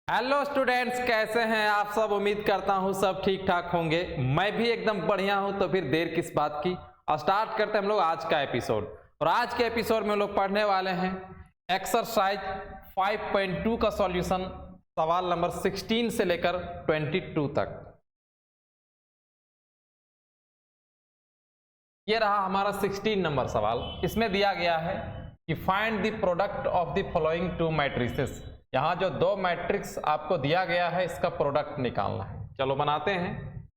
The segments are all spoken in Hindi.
हेलो स्टूडेंट्स, कैसे हैं आप सब। उम्मीद करता हूं सब ठीक ठाक होंगे। मैं भी एकदम बढ़िया हूं। तो फिर देर किस बात की, और स्टार्ट करते हैं हम लोग आज का एपिसोड। और आज के एपिसोड में हम लोग पढ़ने वाले हैं एक्सरसाइज 5.2 का सॉल्यूशन, सवाल नंबर 16 से लेकर 22 तक। ये रहा हमारा 16 नंबर सवाल। इसमें दिया गया है कि find the product of the following to matrices. यहाँ जो दो मैट्रिक्स आपको दिया गया है, इसका प्रोडक्ट निकालना है। चलो बनाते हैं।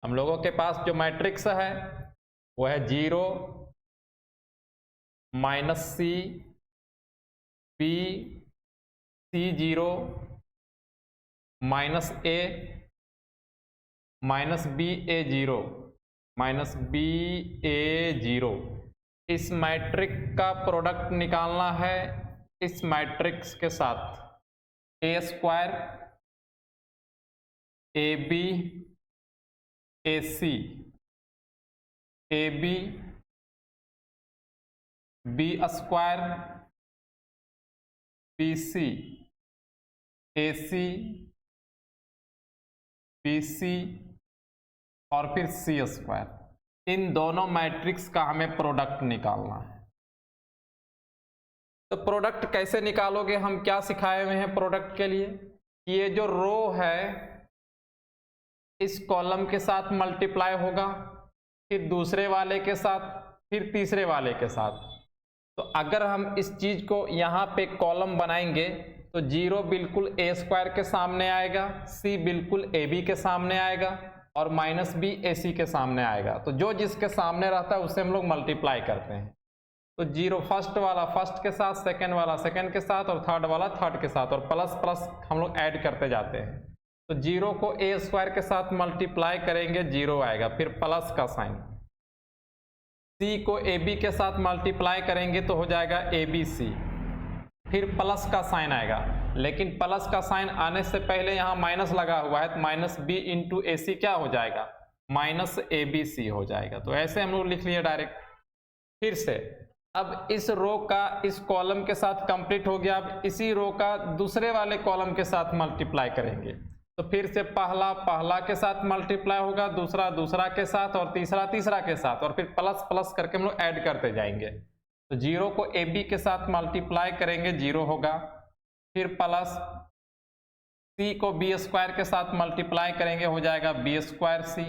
हम लोगों के पास जो मैट्रिक्स है वो है 0 -C B C0 -A -BA0 -BA0। इस मैट्रिक्स का प्रोडक्ट निकालना है इस मैट्रिक्स के साथ A² AB AC AB B² BC AC BC और फिर C²। इन दोनों मैट्रिक्स का हमें प्रोडक्ट निकालना है। तो प्रोडक्ट कैसे निकालोगे, हम क्या सिखाए हुए हैं प्रोडक्ट के लिए। ये जो रो है इस कॉलम के साथ मल्टीप्लाई होगा, फिर दूसरे वाले के साथ, फिर तीसरे वाले के साथ। तो अगर हम इस चीज को यहाँ पे कॉलम बनाएंगे तो 0 बिल्कुल A² के सामने आएगा, C बिल्कुल AB के सामने आएगा और -B AC के सामने आएगा। तो जो जिसके सामने रहता है उससे हम लोग मल्टीप्लाई करते हैं। तो 0 फर्स्ट वाला फर्स्ट के साथ, सेकंड वाला सेकंड के साथ और थर्ड वाला थर्ड के साथ, और प्लस प्लस हम लोग ऐड करते जाते हैं। तो 0 को A² के साथ मल्टीप्लाई करेंगे 0 आएगा, फिर प्लस का साइन। C को AB के साथ मल्टीप्लाई करेंगे तो हो जाएगा ABC, फिर प्लस का साइन आएगा। लेकिन प्लस का साइन आने से पहले यहाँ माइनस लगा हुआ है, तो -B × AC क्या हो जाएगा, -ABC हो जाएगा। तो ऐसे हम लोग लिख लिए डायरेक्ट। फिर से अब इस रो का इस कॉलम के साथ कंप्लीट हो गया। अब इसी रो का दूसरे वाले कॉलम के साथ मल्टीप्लाई करेंगे। तो फिर से पहला पहला के साथ मल्टीप्लाई होगा, दूसरा दूसरा के साथ और तीसरा तीसरा के साथ, और फिर प्लस प्लस करके हम लोग ऐड करते जाएंगे। तो 0 को AB के साथ मल्टीप्लाई करेंगे 0 होगा, फिर प्लस C को B² के साथ मल्टीप्लाई करेंगे हो जाएगा B²C,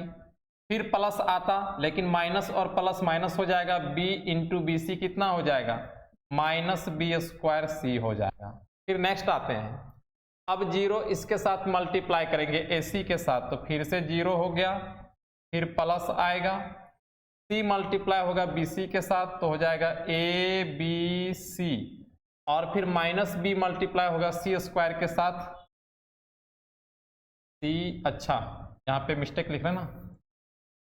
फिर प्लस आता लेकिन माइनस और प्लस माइनस हो जाएगा, B × BC कितना हो जाएगा, -B² हो जाएगा। फिर नेक्स्ट आते हैं। अब 0 इसके साथ मल्टीप्लाई करेंगे AC के साथ, तो फिर से 0 हो गया, फिर प्लस आएगा, C मल्टीप्लाई होगा BC के साथ तो हो जाएगा ABC, और फिर -B मल्टीप्लाई होगा C² के साथ C। अच्छा, यहाँ पे मिस्टेक लिख रहे हैं ना।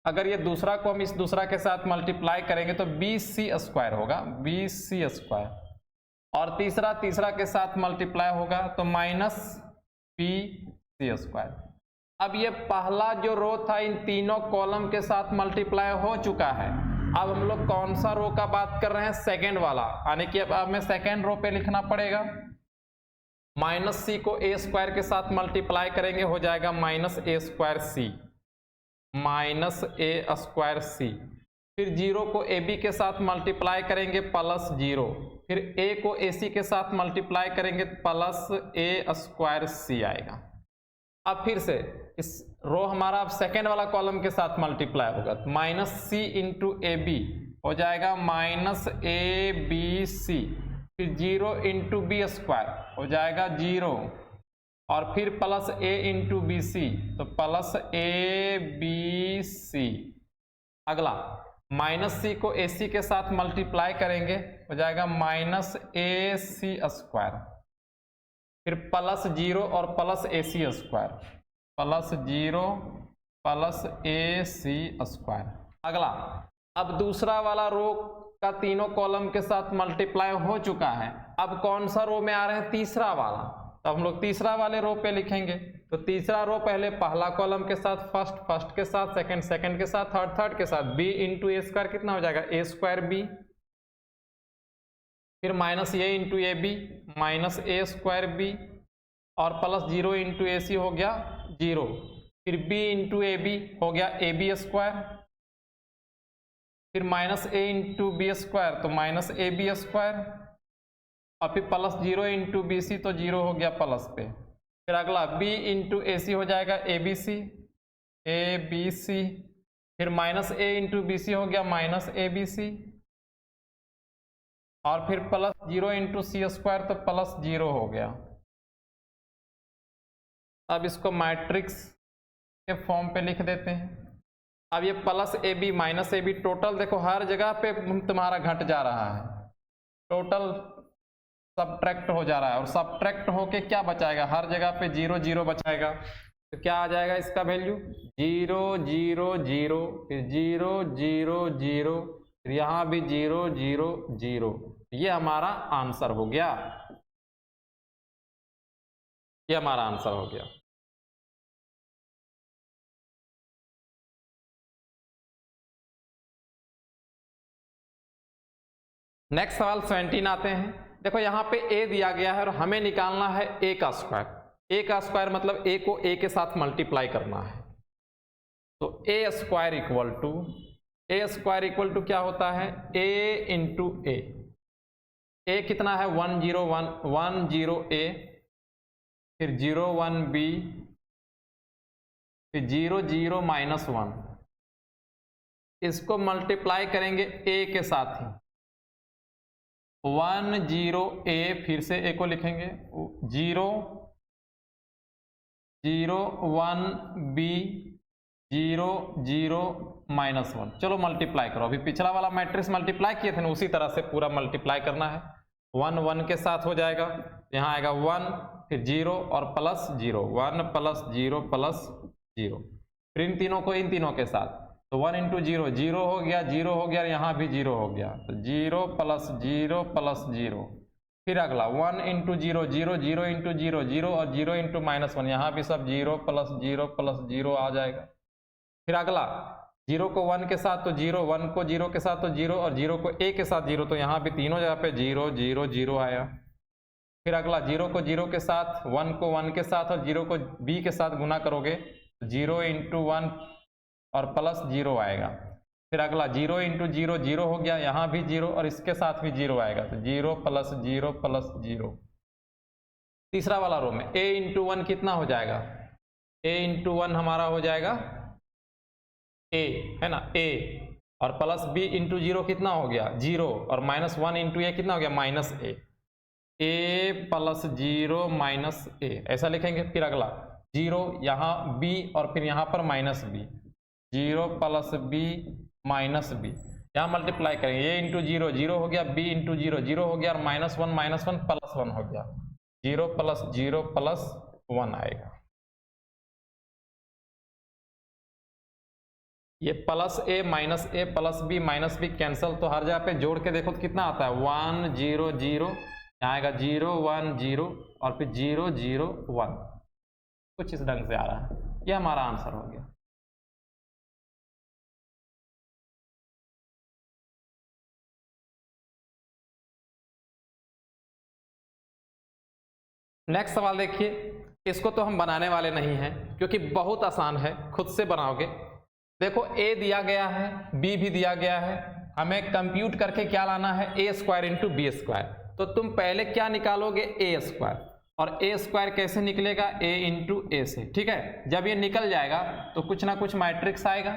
अगर ये दूसरा को हम इस दूसरा के साथ मल्टीप्लाई करेंगे तो BC² होगा, BC², और तीसरा तीसरा के साथ मल्टीप्लाई होगा तो -BC²। अब ये पहला जो रो था इन तीनों कॉलम के साथ मल्टीप्लाई हो चुका है। अब हम लोग कौन सा रो का बात कर रहे हैं, सेकेंड वाला, यानी कि अब हमें सेकेंड रो पे लिखना पड़ेगा। -C को A² के साथ मल्टीप्लाई करेंगे हो जाएगा -A²C, -A²C। फिर 0 को AB के साथ मल्टीप्लाई करेंगे +0, फिर A को AC के साथ मल्टीप्लाई करेंगे +A² आएगा। अब फिर से इस रो हमारा अब सेकेंड वाला कॉलम के साथ मल्टीप्लाई होगा, तो -C × AB हो जाएगा -ABC, फिर 0 × B² हो जाएगा 0, और फिर प्लस A × BC तो +ABC। अगला -C को AC के साथ मल्टीप्लाई करेंगे हो जाएगा -AC², फिर +0 और +AC², +0 +AC²। अगला अब दूसरा वाला रो का तीनों कॉलम के साथ मल्टीप्लाई हो चुका है। अब कौन सा रो में आ रहे हैं, तीसरा वाला। तो हम लोग तीसरा वाले रो पे लिखेंगे। तो तीसरा रो पहले पहला कॉलम के साथ फर्स्ट फर्स्ट के साथ, सेकंड सेकंड के साथ, थर्ड थर्ड के साथ, B × A² कितना हो जाएगा, A²B, फिर -A × AB -A²B, और प्लस 0 इंटू ए सी हो गया 0, फिर b इंटू ए बी हो गया ए बी स्क्वायर, फिर माइनस ए इंटू बी स्क्वायर तो माइनस ए बी स्क्वायर, और फिर प्लस 0 इंटू बी सी तो 0 हो गया प्लस पे। फिर अगला b इंटू ए सी हो जाएगा ए बी सी, फिर माइनस ए इंटू बी सी हो गया माइनस ए बी सी, और फिर प्लस 0 इंटू सी स्क्वायर तो प्लस 0 हो गया। अब इसको मैट्रिक्स के फॉर्म पे लिख देते हैं। अब ये plus A B minus A B total देखो हर जगह पे तुम्हारा घट जा रहा है, टोटल सबट्रैक्ट हो जा रहा है, और सबट्रैक्ट होके क्या बचाएगा, हर जगह पे 0 0 बचाएगा। तो क्या आ जाएगा इसका वैल्यू 0 0 0, फिर 0 0 0, फिर यहाँ भी 0 0 0। ये हमारा आंसर हो गया, ये हमारा आंसर हो गया। नेक्स्ट सवाल 17 आते हैं। देखो यहाँ पे a दिया गया है और हमें निकालना है a का स्क्वायर। a का स्क्वायर मतलब a को a के साथ मल्टीप्लाई करना है। तो a स्क्वायर इक्वल टू क्या होता है, a इंटू ए। a कितना है 1 0 1 1 0 a, फिर 0 1 b, फिर 0 0 माइनस 1। इसको मल्टीप्लाई करेंगे a के साथ ही, 1 0 a, फिर से a को लिखेंगे 0 0 1 b 0 0 माइनस 1। चलो मल्टीप्लाई करो, अभी पिछला वाला मैट्रिक्स मल्टीप्लाई किए थे ना, उसी तरह से पूरा मल्टीप्लाई करना है। 1 1 के साथ हो जाएगा, यहाँ आएगा 1, फिर 0 और प्लस 0, 1 प्लस 0 प्लस 0, फिर इन तीनों को इन तीनों के साथ, तो 1 इंटू 0 0 हो गया, 0 हो गया, यहाँ भी 0 हो गया, तो 0 प्लस 0 प्लस 0। फिर अगला 1 इंटू 0 0 0 इंटू 0 0, और 0 इंटू माइनस 1, यहाँ भी सब 0 प्लस 0 आ जाएगा। फिर अगला 0 को 1 के साथ तो 0, 1 को 0 के साथ तो 0, और 0 को a के साथ 0, तो यहाँ भी तीनों जगह पे 0 0 0 आया। फिर अगला 0 को 0 के साथ, 1 को 1 के साथ, और 0 को b के साथ गुना करोगे, 0 इंटू 1 और प्लस 0 आएगा। फिर अगला 0 इंटू 0 0 हो गया, यहाँ भी 0 और इसके साथ भी 0 आएगा, तो 0 प्लस 0 प्लस 0। तीसरा वाला रो में a इंटू 1 कितना हो जाएगा, a इंटू 1 हमारा हो जाएगा a, है ना, a, और प्लस b इंटू 0 कितना हो गया 0, और माइनस 1 इंटू a कितना हो गया minus a, a plus 0 minus a, ऐसा लिखेंगे। फिर अगला 0 यहाँ b, और फिर यहाँ पर minus b, 0 plus b minus b, यहाँ मल्टीप्लाई करेंगे, a इंटू 0 0 हो गया, b इंटू 0 0 हो गया, और माइनस 1 प्लस 1 हो गया, 0 प्लस 0 प्लस 1 आएगा। ये plus a plus b minus b cancel, तो हर जगह पे जोड़ के देखो तो कितना आता है 1 0 0, यहाँ आएगा 0 1 0, और फिर 0 0 1, कुछ इस ढंग से आ रहा है। ये हमारा आंसर हो गया। नेक्स्ट सवाल देखिए, इसको तो हम बनाने वाले नहीं हैं क्योंकि बहुत आसान है, खुद से बनाओगे। देखो a दिया गया है, b भी दिया गया है, हमें कंप्यूट करके क्या लाना है a square into B square. तो तुम पहले क्या निकालोगे a स्क्वायर, और a स्क्वायर कैसे निकलेगा a इंटू ए से, ठीक है। जब ये निकल जाएगा तो कुछ ना कुछ मैट्रिक्स आएगा,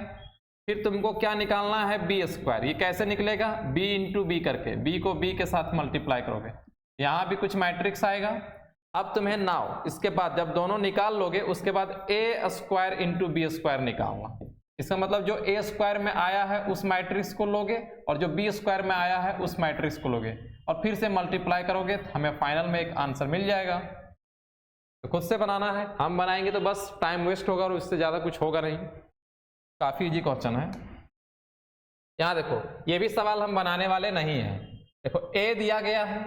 फिर तुमको क्या निकालना है b स्क्वायर। ये कैसे निकलेगा b इंटू बी करके, b को b के साथ मल्टीप्लाई करोगे, यहाँ भी कुछ मैट्रिक्स आएगा। अब तुम्हें नाउ इसके बाद जब दोनों निकाल लोगे उसके बाद a square into B square निकालना। इसका मतलब जो a स्क्वायर में आया है उस मैट्रिक्स को लोगे, और जो b स्क्वायर में आया है उस मैट्रिक्स को लोगे, और फिर से मल्टीप्लाई करोगे तो हमें फाइनल में एक आंसर मिल जाएगा। तो खुद से बनाना है, हम बनाएंगे तो बस टाइम वेस्ट होगा और उससे ज़्यादा कुछ होगा नहीं। काफ़ी इजी क्वेश्चन है। यहाँ देखो ये भी सवाल हम बनाने वाले नहीं हैं। देखो a दिया गया है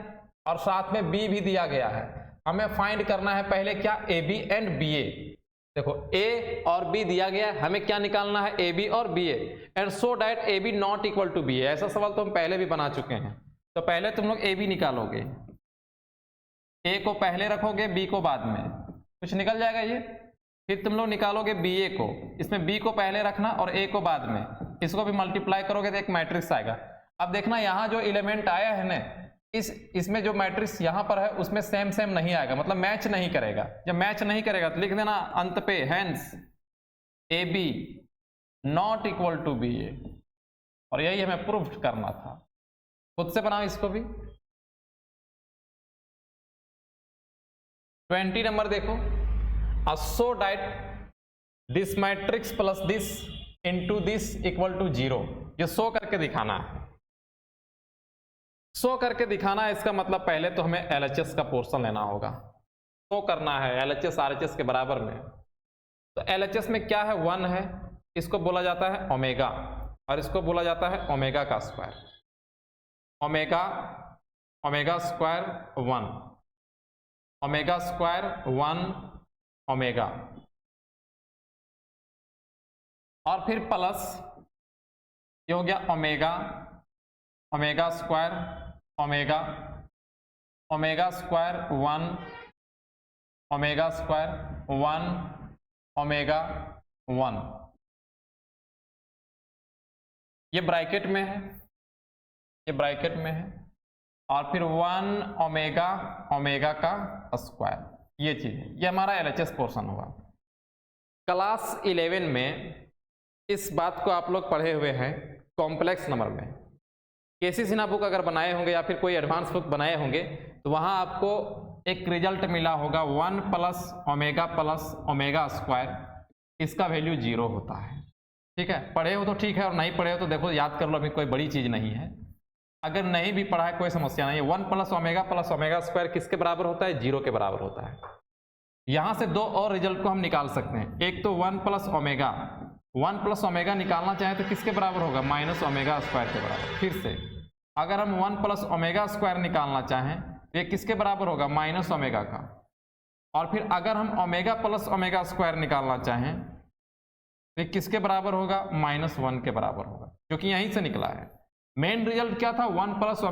और साथ में b भी दिया गया है, हमें फाइंड करना है पहले क्या ए बी एंड बी ए। देखो a और b दिया गया है, हमें क्या निकालना है ए बी और B A, and so that A B not equal to B A. ऐसा सवाल तो हम पहले भी बना चुके हैं। तो पहले तुम लोग ए बी निकालोगे, a को पहले रखोगे b को बाद में, कुछ निकल जाएगा ये। फिर तुम लोग निकालोगे बी ए को, इसमें बी को पहले रखना और ए को बाद में, इसको भी मल्टीप्लाई करोगे तो एक मैट्रिक्स आएगा। अब देखना यहाँ जो एलिमेंट आया है ना, इसमें जो मैट्रिक्स यहाँ पर है उसमें सेम सेम नहीं आएगा, मतलब मैच नहीं करेगा। जब मैच नहीं करेगा तो लिख देना अंत पे hence A B not equal to B A, और यही हमें प्रूफ करना था। खुद से बनाओ इसको भी। 20 नंबर देखो, so that this matrix plus this into this equal to 0। ये शो करके दिखाना है। शो करके दिखाना है, इसका मतलब पहले तो हमें LHS का पोर्शन लेना होगा। शो करना है LHS RHS के बराबर में। तो LHS में क्या है, 1 है, इसको बोला जाता है ओमेगा, और इसको बोला जाता है ओमेगा का square. Omega square 1, omega square 1 omega, और फिर प्लस ये हो गया omega square omega, omega square 1 omega square 1 omega 1, ये ब्रैकेट में है, ये ब्रैकेट में है, और फिर 1 ओमेगा ओमेगा का स्क्वायर, ये चीज है। ये हमारा LHS पोर्शन हुआ। क्लास 11 में इस बात को आप लोग पढ़े हुए हैं कॉम्प्लेक्स नंबर में। केसी सिन्हा बुक अगर बनाए होंगे या फिर कोई एडवांस बुक बनाए होंगे तो वहां आपको एक रिजल्ट मिला होगा 1 प्लस ओमेगा स्क्वायर, इसका वैल्यू 0 होता है। ठीक है, पढ़े हो तो ठीक है, और नहीं पढ़े हो तो देखो याद कर लो, अभी कोई बड़ी चीज नहीं है। अगर नहीं भी पढ़ा है कोई समस्या नहीं है। 1 प्लस ओमेगा स्क्वायर किसके बराबर होता है, 0 के बराबर होता है। यहां से दो और रिजल्ट को हम निकाल सकते हैं। एक तो 1 प्लस ओमेगा निकालना चाहें तो किसके बराबर होगा, माइनस ओमेगा स्क्वायर के बराबर। फिर से अगर हम 1 प्लस ओमेगा स्क्वायर निकालना चाहें तो ये किसके बराबर होगा, माइनस ओमेगा का। और फिर अगर हम ओमेगा प्लस ओमेगा स्क्वायर निकालना चाहें तो ये किसके बराबर होगा, -1 के बराबर होगा, जो कि यहीं से निकला है। मेन रिजल्ट क्या था, 1 plus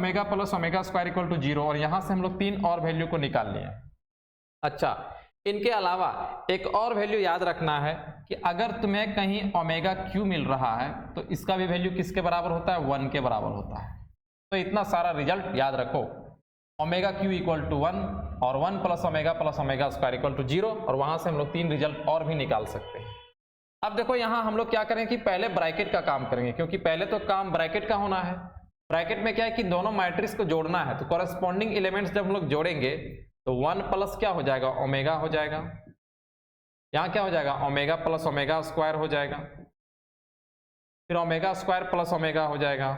omega square equal to 0, और यहां से हम लोग 3 और वैल्यू को निकाल लिए। अच्छा, इनके अलावा एक और वैल्यू याद रखना है कि अगर तुम्हें कहीं ओमेगा क्यू मिल रहा है तो इसका भी वैल्यू किसके बराबर होता है, 1 के बराबर होता है। तो इतना सारा रिजल्ट याद रखो, ओमेगा क्यू इक्वल टू 1 और 1 plus omega square equal to 0, और वहां से हम लोग 3 रिजल्ट और भी निकाल सकते हैं। अब देखो यहां हम लोग क्या करें कि पहले ब्रैकेट का काम करेंगे, क्योंकि पहले तो काम ब्रैकेट का होना है। ब्रैकेट में क्या है कि दोनों मैट्रिक्स को जोड़ना है, तो कॉरेस्पॉन्डिंग एलिमेंट्स जब हम लोग जोड़ेंगे तो 1 प्लस क्या हो जाएगा, ओमेगा हो जाएगा। यहां क्या हो जाएगा, ओमेगा प्लस ओमेगा स्क्वायर हो जाएगा, फिर ओमेगा स्क्वायर प्लस ओमेगा हो जाएगा।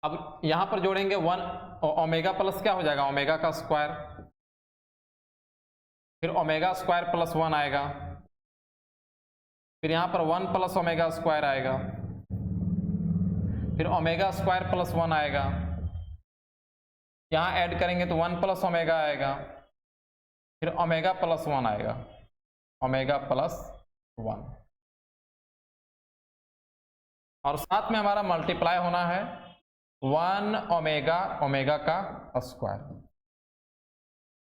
अब यहां पर जोड़ेंगे 1 ओमेगा प्लस क्या हो जाएगा, ओमेगा का स्क्वायर, फिर ओमेगा स्क्वायर प्लस 1 आएगा, फिर यहां पर 1 प्लस ओमेगा स्क्वायर आएगा, फिर ओमेगा स्क्वायर प्लस 1 आएगा, यहां ऐड करेंगे तो 1 प्लस ओमेगा आएगा, फिर ओमेगा प्लस 1 आएगा, ओमेगा प्लस 1, और साथ में हमारा मल्टीप्लाई होना है 1 ओमेगा का स्क्वायर।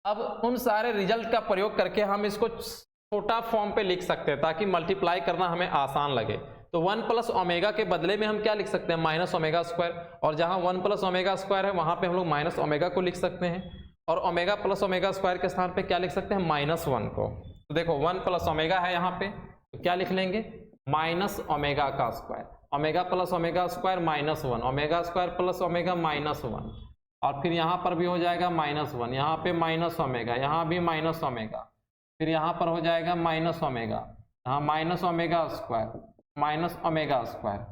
अब उन सारे रिजल्ट का प्रयोग करके हम इसको छोटा फॉर्म पे लिख सकते हैं ताकि मल्टीप्लाई करना हमें आसान लगे। तो 1 प्लस ओमेगा के बदले में हम क्या लिख सकते हैं, माइनस ओमेगा स्क्वायर, और जहां 1 प्लस ओमेगा स्क्वायर है वहां पे हम लोग माइनस ओमेगा को लिख सकते हैं, और ओमेगा प्लस ओमेगा स्क्वायर के स्थान पे क्या लिख सकते हैं, -1 को। तो देखो 1 प्लस ओमेगा है यहाँ पे, तो क्या लिख लेंगे, माइनस ओमेगा का square, omega plus omega square -1, omega square plus omega -1, और फिर यहाँ पर भी हो जाएगा -1, यहाँ पे माइनस ओमेगा, यहाँ भी माइनस ओमेगा, फिर यहाँ पर हो जाएगा माइनस ओमेगा, यहाँ minus omega square, minus omega square,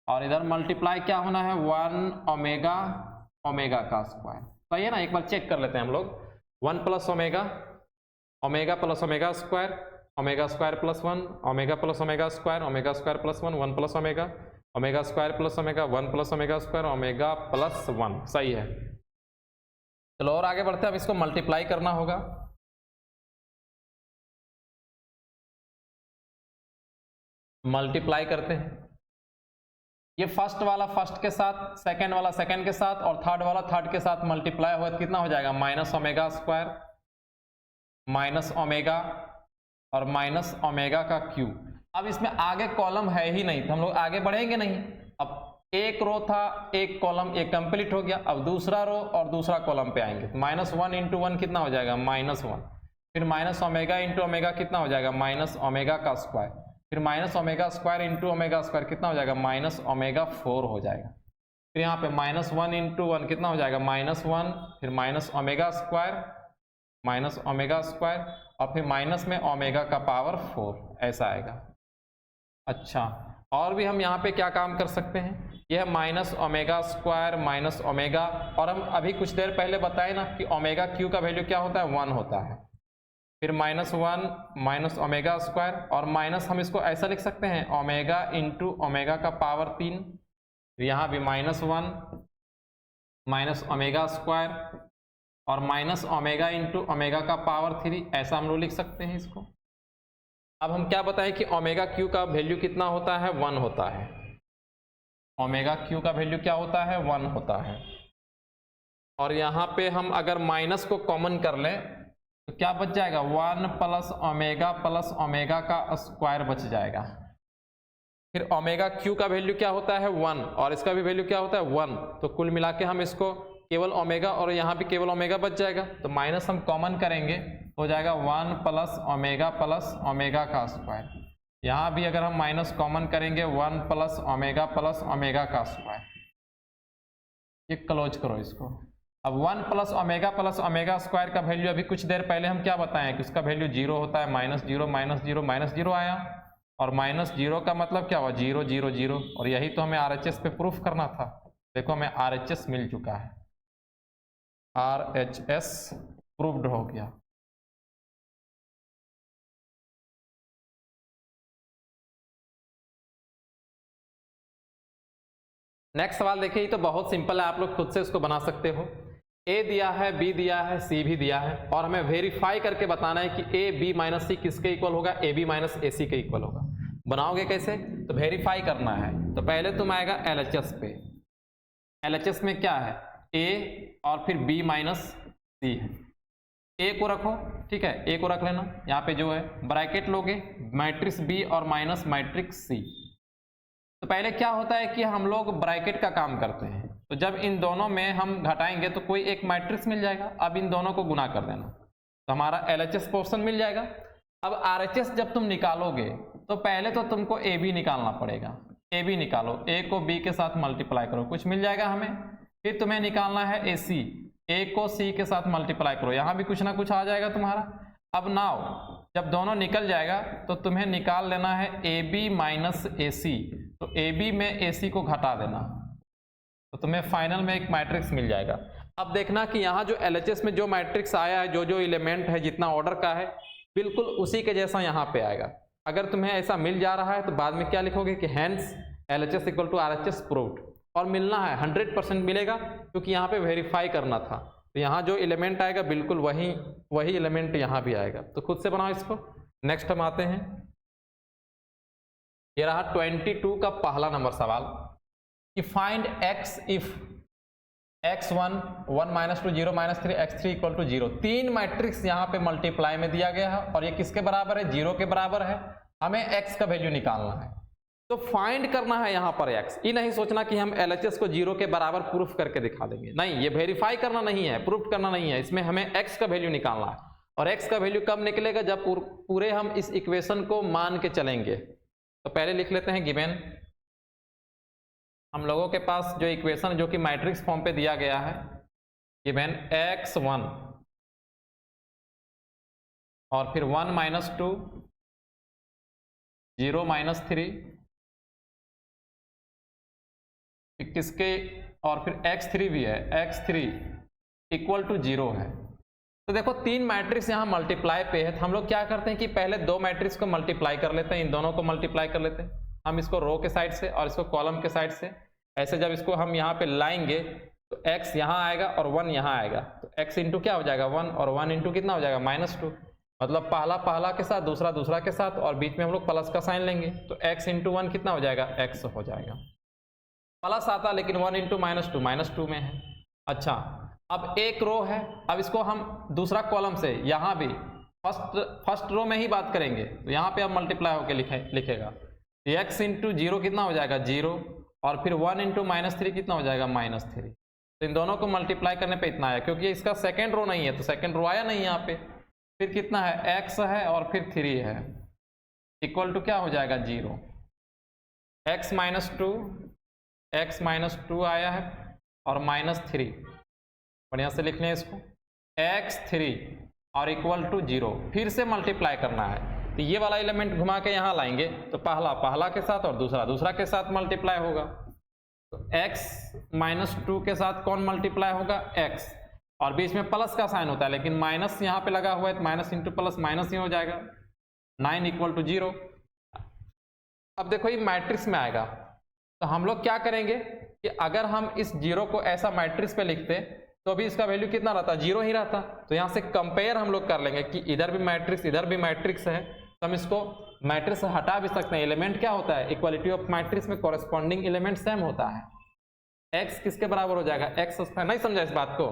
और इधर मल्टीप्लाई क्या होना है, 1 ओमेगा का स्क्वायर। सही है ना, एक बार चेक कर लेते हैं हम लोग। 1 plus omega plus omega square plus 1, omega plus omega square plus 1, 1 plus omega square plus omega, 1 plus omega square, omega plus 1। सही है, चलो और आगे बढ़ते हैं। अब इसको मल्टीप्लाई करना होगा। मल्टीप्लाई करते हैं, ये फर्स्ट वाला फर्स्ट के साथ, सेकंड वाला सेकंड के साथ और थर्ड वाला थर्ड के साथ मल्टीप्लाई हुआ तो कितना हो जाएगा, minus omega square minus omega और माइनस ओमेगा का क्यूब। अब इसमें आगे कॉलम है ही नहीं तो हम लोग आगे बढ़ेंगे नहीं। अब एक रो था, एक कॉलम, एक कंप्लीट हो गया। अब दूसरा रो और दूसरा कॉलम पे आएंगे तो माइनस वन इंटू वन कितना हो जाएगा, माइनस वन। फिर माइनस ओमेगा इंटू ओमेगा कितना हो जाएगा, माइनस ओमेगा का स्क्वायर। फिर minus omega square into omega square कितना हो जाएगा, माइनस ओमेगा 4 हो जाएगा। फिर यहाँ पे माइनस वन इंटू वन कितना हो जाएगा, माइनस वन। फिर minus omega square minus omega square और फिर माइनस में ओमेगा का पावर 4 ऐसा आएगा। अच्छा, और भी हम यहाँ पे क्या काम कर सकते हैं, यह minus omega square minus omega, और हम अभी कुछ देर पहले बताए ना कि ओमेगा क्यू का वैल्यू क्या होता है, 1 होता है। फिर minus one minus omega square और माइनस हम इसको ऐसा लिख सकते हैं ओमेगा इंटू ओमेगा का पावर 3। यहाँ भी minus one minus omega square और माइनस ओमेगा इंटू ओमेगा का पावर 3 ऐसा हम लोग लिख सकते हैं इसको। अब हम क्या बताएं कि ओमेगा क्यू का वैल्यू कितना होता है, 1 होता है। ओमेगा क्यू का वैल्यू क्या होता है, 1 होता है। और यहाँ पे हम अगर माइनस को कॉमन कर लें तो क्या बच जाएगा, 1 प्लस ओमेगा का स्क्वायर बच जाएगा। फिर ओमेगा क्यू का वैल्यू क्या होता है, 1 और इसका भी वैल्यू क्या होता है, 1। तो कुल मिला के हम इसको केवल ओमेगा और यहाँ भी केवल ओमेगा बच जाएगा। तो माइनस हम कॉमन करेंगे हो जाएगा 1 प्लस ओमेगा का स्क्वायर। यहाँ भी अगर हम माइनस कॉमन करेंगे 1 प्लस ओमेगा का स्क्वायर। ये क्लोज करो इसको। अब 1 प्लस ओमेगा स्क्वायर का वैल्यू अभी कुछ देर पहले हम क्या बताएं कि उसका वैल्यू 0 होता है, माइनस जीरो आया। और माइनस 0 का मतलब क्या हुआ, 0 0 0। और यही तो हमें RHS पे प्रूफ करना था। देखो हमें RHS मिल चुका है, RHS प्रूव्ड हो गया। नेक्स्ट सवाल देखिए, ये तो बहुत सिंपल है, आप लोग खुद से इसको बना सकते हो। ए दिया है, बी दिया है, सी भी दिया है और हमें वेरीफाई करके बताना है कि ए बी माइनस सी किसके इक्वल होगा, ए बी माइनस ए सी के इक्वल होगा। बनाओगे कैसे, तो वेरीफाई करना है। तो पहले तुम आएगा LHS पे। LHS में क्या है, ए और फिर बी माइनस सी है। ए को रखो, ठीक है, ए को रख लेना। यहाँ पे जो है ब्रैकेट लोगे, मैट्रिक्स बी और माइनस मैट्रिक्स सी। तो पहले क्या होता है कि हम लोग ब्रैकेट का काम करते हैं। तो जब इन दोनों में हम घटाएंगे तो कोई एक मैट्रिक्स मिल जाएगा। अब इन दोनों को गुना कर देना तो हमारा LHS पोर्शन मिल जाएगा। अब RHS जब तुम निकालोगे तो पहले तो तुमको ए बी निकालना पड़ेगा। ए बी निकालो, ए को बी के साथ मल्टीप्लाई करो, कुछ मिल जाएगा हमें। फिर तुम्हें निकालना है ए सी, ए को सी के साथ मल्टीप्लाई करो, यहाँ भी कुछ ना कुछ आ जाएगा तुम्हारा। अब नाउ जब दोनों निकल जाएगा तो तुम्हें निकाल लेना है ए बी माइनस ए सी। तो ए बी में ए सी को घटा देना तो तुम्हें फाइनल में एक मैट्रिक्स मिल जाएगा। अब देखना कि यहाँ जो LHS में जो मैट्रिक्स आया है, जो जो एलिमेंट है, जितना ऑर्डर का है, बिल्कुल उसी के जैसा यहाँ पे आएगा। अगर तुम्हें ऐसा मिल जा रहा है तो बाद में क्या लिखोगे कि hence LHS equal to RHS proved. और मिलना है 100% मिलेगा क्योंकि यहाँ पे वेरीफाई करना था। तो यहाँ जो एलिमेंट आएगा बिल्कुल वही एलिमेंट यहाँ भी आएगा। तो खुद से बनाओ इसको। नेक्स्ट हम आते हैं, ये रहा 22 का पहला नंबर सवाल कि find x if x1 1 - 2 0 - 3 x3 equal to 0। 3 matrix यहाँ पे मल्टीप्लाई में दिया गया है और ये किसके बराबर है, 0 के बराबर है। हमें x का वैल्यू निकालना है तो फाइंड करना है यहाँ पर x। ये नहीं सोचना कि हम LHS को 0 के बराबर प्रूफ करके दिखा देंगे, नहीं, ये वेरीफाई करना नहीं है, प्रूफ करना नहीं है। इसमें हमें x का वैल्यू निकालना है। और x का वैल्यू कब निकलेगा, जब पूरे हम इस इक्वेशन को मान के चलेंगे। तो पहले लिख लेते हैं गिवन। हम लोगों के पास जो इक्वेशन जो कि मैट्रिक्स फॉर्म पे दिया गया है, गिवन x1 और फिर 1 - 2 0 - 3 किसके, और फिर x3 भी है, x3 इक्वल टू 0 है। तो देखो 3 मैट्रिक्स यहाँ मल्टीप्लाई पे है तो हम लोग क्या करते हैं कि पहले 2 मैट्रिक्स को मल्टीप्लाई कर लेते हैं, इन दोनों को मल्टीप्लाई कर लेते हैं। हम इसको रो के साइड से और इसको कॉलम के साइड से, ऐसे जब इसको हम यहाँ पे लाएंगे तो x यहाँ आएगा और 1 यहाँ आएगा। तो x इंटू क्या हो जाएगा 1 और 1 इंटू कितना हो जाएगा -2। मतलब पहला के साथ दूसरा के साथ और बीच में हम लोग प्लस का साइन लेंगे तो x इंटू 1 कितना हो जाएगा, x हो जाएगा। प्लस आता, लेकिन 1 इंटू -2 में है। अच्छा, अब एक रो है, अब इसको हम दूसरा कॉलम से यहाँ भी फर्स्ट रो में ही बात करेंगे, तो यहाँ पे अब मल्टीप्लाई होकर लिखेगा x इंटू 0 कितना हो जाएगा 0, और फिर 1 इंटू -3 कितना हो जाएगा -3। तो इन दोनों को मल्टीप्लाई करने पे इतना आया, क्योंकि इसका सेकेंड रो नहीं है तो सेकेंड रो आया नहीं यहाँ पे। फिर कितना है x है और फिर 3 है, इक्वल टू क्या हो जाएगा 0। x माइनस टू आया है और -3, बढ़िया से लिख लें इसको, x3 और इक्वल टू 0। फिर से मल्टीप्लाई करना है, तो ये वाला एलिमेंट घुमा के यहाँ लाएंगे तो पहला के साथ और दूसरा के साथ मल्टीप्लाई होगा। तो x -2 के साथ कौन मल्टीप्लाई होगा x, और बीच में प्लस का साइन होता है, लेकिन माइनस यहाँ पे लगा हुआ है तो माइनस इंटू प्लस माइनस ही हो जाएगा, 9 इक्वल टू 0। अब देखो ये मैट्रिक्स में आएगा, तो हम लोग क्या करेंगे कि अगर हम इस 0 को ऐसा मैट्रिक्स पे लिखते तो अभी इसका वैल्यू कितना रहता, 0 ही रहता। तो यहाँ से कंपेयर हम लोग कर लेंगे कि इधर भी मैट्रिक्स इधर भी मैट्रिक्स है, तो हम इसको मैट्रिक्स हटा भी सकते हैं। एलिमेंट क्या होता है, इक्वालिटी ऑफ मैट्रिक्स में कॉरेस्पॉन्डिंग एलिमेंट सेम होता है। x किसके बराबर हो जाएगा x स्क्वायर। नहीं समझा इस बात को?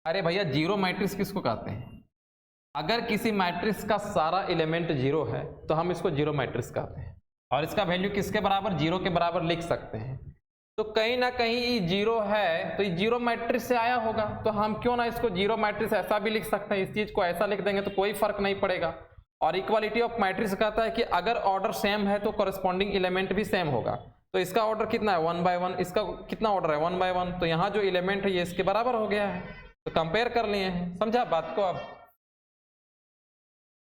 अरे भैया जीरो मैट्रिक्स किसको कहते हैं? अगर किसी मैट्रिक्स का सारा एलिमेंट 0 है तो हम इसको जीरो मैट्रिक्स कहते हैं, और इसका वैल्यू किसके बराबर 0 के बराबर लिख सकते हैं। तो कहीं ना कहीं 0 है तो ये जीरो मैट्रिक्स से आया होगा, तो हम क्यों ना इसको जीरो मैट्रिक्स ऐसा भी लिख सकते हैं। इस चीज को ऐसा लिख देंगे तो कोई फर्क नहीं पड़ेगा। और इक्वालिटी ऑफ मैट्रिक्स कहता है कि अगर ऑर्डर सेम है तो कॉरेस्पॉन्डिंग एलिमेंट भी सेम होगा। तो इसका ऑर्डर कितना है 1 by 1, इसका कितना ऑर्डर है 1 by 1, तो यहाँ जो एलिमेंट है ये इसके बराबर हो गया है, तो कंपेयर कर लिए हैं। समझा बात को? अब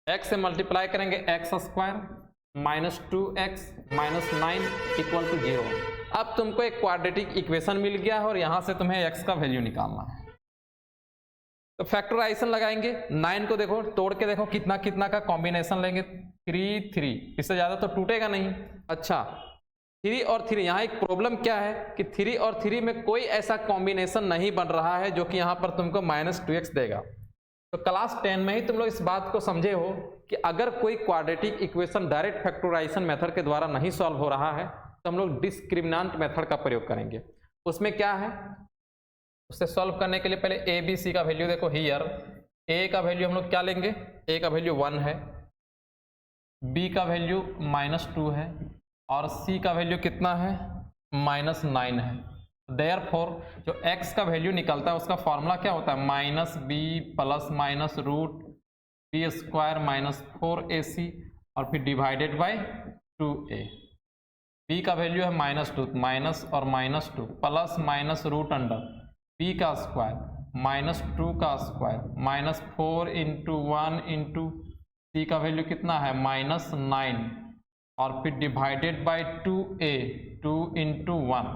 x से मल्टीप्लाई करेंगे x square -2x -9 equal to 0। अब तुमको एक क्वाड्रेटिक इक्वेशन मिल गया है और यहां से तुम्हें x का वैल्यू निकालना है। तो फैक्टराइजेशन लगाएंगे, 9 को देखो तोड़ के देखो कितना कितना का कॉम्बिनेशन लेंगे, 3 3, इससे ज्यादा तो टूटेगा नहीं। अच्छा 3 और 3, यहाँ एक प्रॉब्लम क्या है कि 3 और 3 में कोई ऐसा कॉम्बिनेशन नहीं बन रहा है जो कि यहाँ पर तुमको -2x देगा। तो क्लास 10 में ही तुम लोग इस बात को समझे हो कि अगर कोई quadratic equation direct factorization method के द्वारा नहीं सॉल्व हो रहा है तो हम लोग डिस्क्रिमिनेंट मेथड का प्रयोग करेंगे। उसमें क्या है, उससे सॉल्व करने के लिए पहले ए बी सी का वैल्यू देखो। हियर ए का वैल्यू हम लोग क्या लेंगे, ए का वैल्यू 1 है, बी का वैल्यू -2 है और सी का वैल्यू कितना है -9 है। देयरफॉर जो x का वैल्यू निकलता है उसका फॉर्मूला क्या होता है -b + -√b² -4ac और फिर डिवाइडेड बाय 2a। b का वैल्यू है -2, माइनस और -2 प्लस -√अंडर b का स्क्वायर -2 का स्क्वायर -4 इंटू 1 इंटू c का वैल्यू कितना है -9 और फिर divided by 2a 2 into 1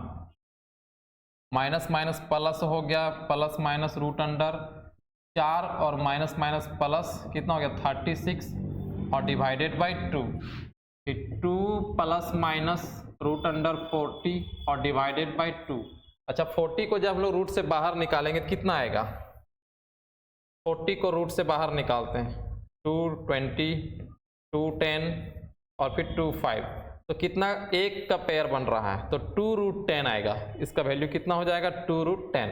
minus minus plus हो गया, प्लस माइनस रूट अंडर 4 और माइनस माइनस प्लस कितना हो गया 36 और डिवाइडेड बाय 2, फिर 2 प्लस माइनस रूट अंडर 40 और डिवाइडेड बाय 2। अच्छा 40 को जब हम लोग रूट से बाहर निकालेंगे तो कितना आएगा, 40 को रूट से बाहर निकालते हैं 2 20 2 10 और फिर 2 5, तो कितना एक का पेयर बन रहा है तो 2√10 आएगा। इसका वैल्यू कितना हो जाएगा 2√10,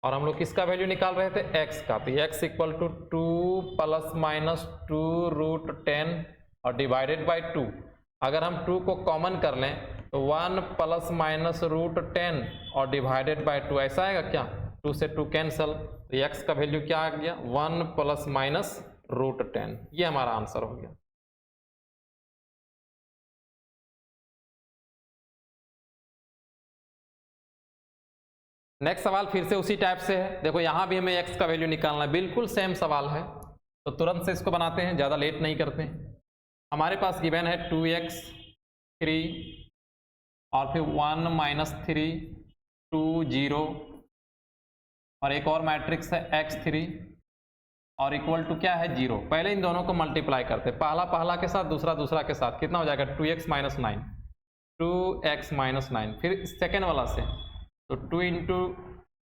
और हम लोग किसका वैल्यू निकाल रहे थे x का, तो x equal to 2 plus minus 2√10 और डिवाइडेड बाय 2। अगर हम 2 को कॉमन कर लें तो 1 प्लस माइनस √10 और डिवाइडेड बाय 2, ऐसा आएगा क्या, 2 से 2 कैंसल, तो x का वैल्यू क्या आ गया 1 प्लस माइनस √10। ये हमारा आंसर हो गया। नेक्स्ट सवाल फिर से उसी टाइप से है। देखो यहाँ भी हमें x का वैल्यू निकालना है, बिल्कुल सेम सवाल है, तो तुरंत से इसको बनाते हैं, ज़्यादा लेट नहीं करते हैं। हमारे पास गिवन है 2x 3 और फिर 1 - 3 2 0 और एक और मैट्रिक्स है x3 और इक्वल टू क्या है 0। पहले इन दोनों को मल्टीप्लाई करते हैं, पहला के साथ दूसरा के साथ, कितना हो जाएगा 2x - 9 2x - 9। फिर सेकेंड वाला से तो 2 इंटू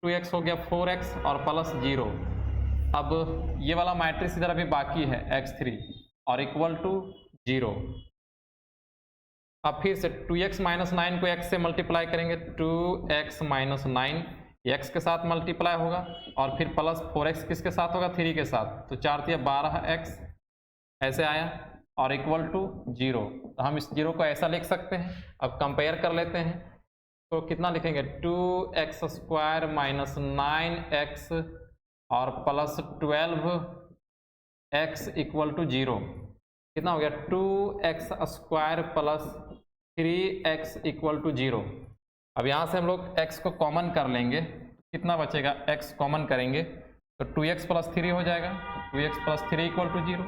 2x हो गया 4x और प्लस 0। अब ये वाला मैट्रिक्स इधर अभी बाकी है x3 और इक्वल टू 0। अब फिर से 2x माइनस 9 को x से मल्टीप्लाई करेंगे, 2x माइनस 9 x के साथ मल्टीप्लाई होगा और फिर प्लस 4x किसके साथ होगा, 3 के साथ, तो 4 × 12x ऐसे आया और इक्वल टू 0। तो हम इस 0 को ऐसा लिख सकते हैं। अब कंपेयर कर लेते हैं तो कितना लिखेंगे, 2x² माइनस 9x और प्लस 12x इक्वल टू 0, कितना हो गया, 2x² plus 3x equal to 0। अब यहाँ से हम लोग x को कॉमन कर लेंगे, कितना बचेगा, x कॉमन करेंगे तो 2x प्लस 3 हो जाएगा, 2x प्लस 3 इक्वल टू 0।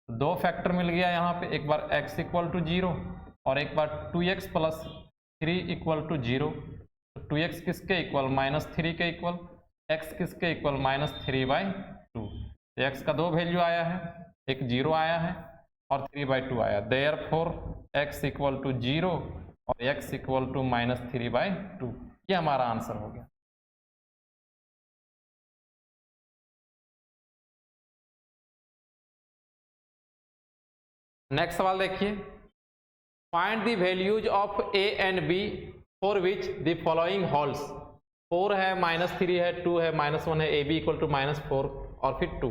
दो फैक्टर मिल गया यहाँ पे, एक बार x इक्वल टू 0 और एक बार 2x प्लस 3 इक्वल टू 0। तो 2x किसके इक्वल, -3 के इक्वल, x किसके इक्वल, -3/2। तो x का दो वैल्यू आया है, एक 0 आया है और 3/2 आया। देयरफॉर x इक्वल टू 0 और x इक्वल टू -3/2, ये हमारा आंसर हो गया। नेक्स्ट सवाल देखिए, find the values of a and b for which the following holds. 4 है, -3 है, 2 है, -1 है, ab इक्वल टू -4 और फिर 2।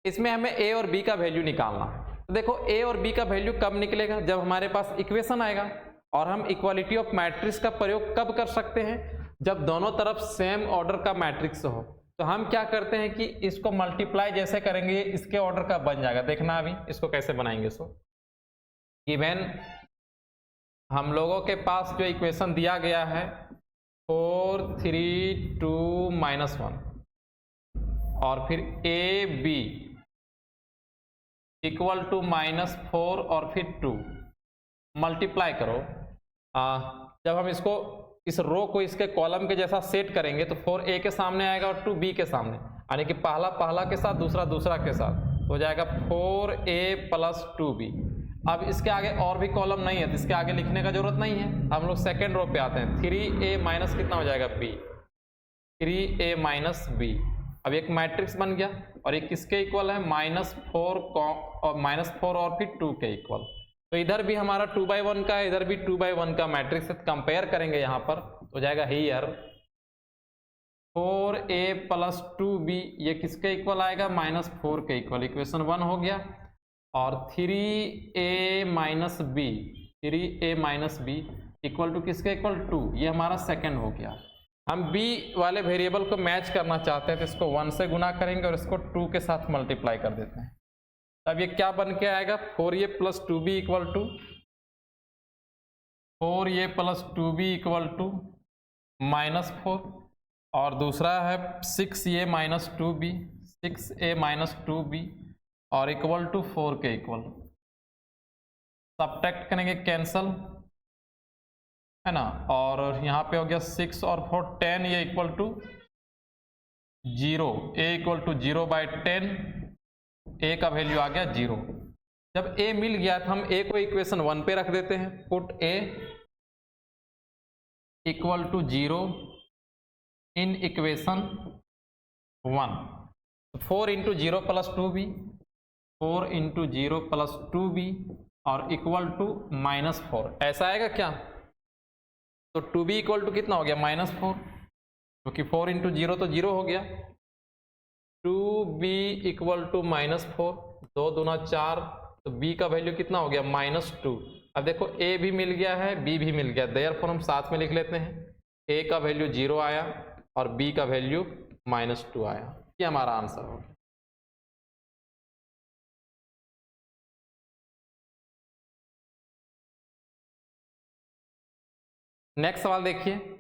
इसमें हमें a और b का वैल्यू निकालना है। तो देखो a और b का वैल्यू कब निकलेगा, जब हमारे पास इक्वेशन आएगा। और हम इक्वालिटी ऑफ मैट्रिक्स का प्रयोग कब कर सकते हैं, जब दोनों तरफ सेम ऑर्डर का मैट्रिक्स हो। तो हम क्या करते हैं कि इसको मल्टीप्लाई जैसे करेंगे इसके ऑर्डर का बन जाएगा। देखना अभी इसको कैसे बनाएंगे। सो गिवन हम लोगों के पास जो इक्वेशन दिया गया है 4 3 2 -1 और फिर ए बी इक्वल टू -4 और फिर 2 मल्टीप्लाई करो। जब हम इसको इस रो को इसके कॉलम के जैसा सेट करेंगे तो 4a के सामने आएगा और 2b के सामने, यानी कि पहला के साथ दूसरा दूसरा के साथ, तो हो जाएगा 4a प्लस 2b। अब इसके आगे और भी कॉलम नहीं है तो इसके आगे लिखने का जरूरत नहीं है। हम लोग सेकेंड रो पे आते हैं, 3a माइनस कितना हो जाएगा b, 3a माइनस b। अब एक मैट्रिक्स बन गया और एक किसके इक्वल है, -4 और फिर 2 के इक्वल। तो इधर भी हमारा 2/1 का है, इधर भी 2/1 का मैट्रिक्स है। कंपेयर करेंगे यहाँ पर तो जाएगा हियर 4a प्लस 2b, ये किसके इक्वल आएगा, -4 के इक्वल। इक्वेशन 1 हो गया। और 3a minus b, 3a minus b equal to किसके इक्वल, 2, ये हमारा सेकंड हो गया। हम b वाले वेरिएबल को मैच करना चाहते हैं तो इसको 1 से गुना करेंगे और इसको 2 के साथ मल्टीप्लाई कर देते हैं। अब ये क्या बन के आएगा, 4a plus 2b equal to 4a plus 2b equal to -4 और दूसरा है 6a minus 2b, 6a minus 2b और इक्वल टू 4 के इक्वल। सब्ट्रैक्ट करेंगे, कैंसल है ना, और यहाँ पे हो गया 6 और 4 10, ये equal to 0, a equal to 0/10, a का वैल्यू आ गया 0। जब a मिल गया तो हम a को इक्वेशन 1 पे रख देते हैं, put a equal to 0 in equation 1। 4 × 0 plus 2b, 4 × 0 plus 2b और इक्वल टू -4, ऐसा आएगा क्या। तो 2b इक्वल टू कितना हो गया, -4, क्योंकि 4 × 0 तो 0 हो गया। 2b इक्वल टू -4, 2 दूना 4, तो b का वैल्यू कितना हो गया, -2। अब देखो a भी मिल गया है, b भी मिल गया, देयरफॉर हम साथ में लिख लेते हैं। a का वैल्यू 0 आया और b का वैल्यू -2 आया, ये हमारा आंसर हो गया। नेक्स्ट सवाल देखिए,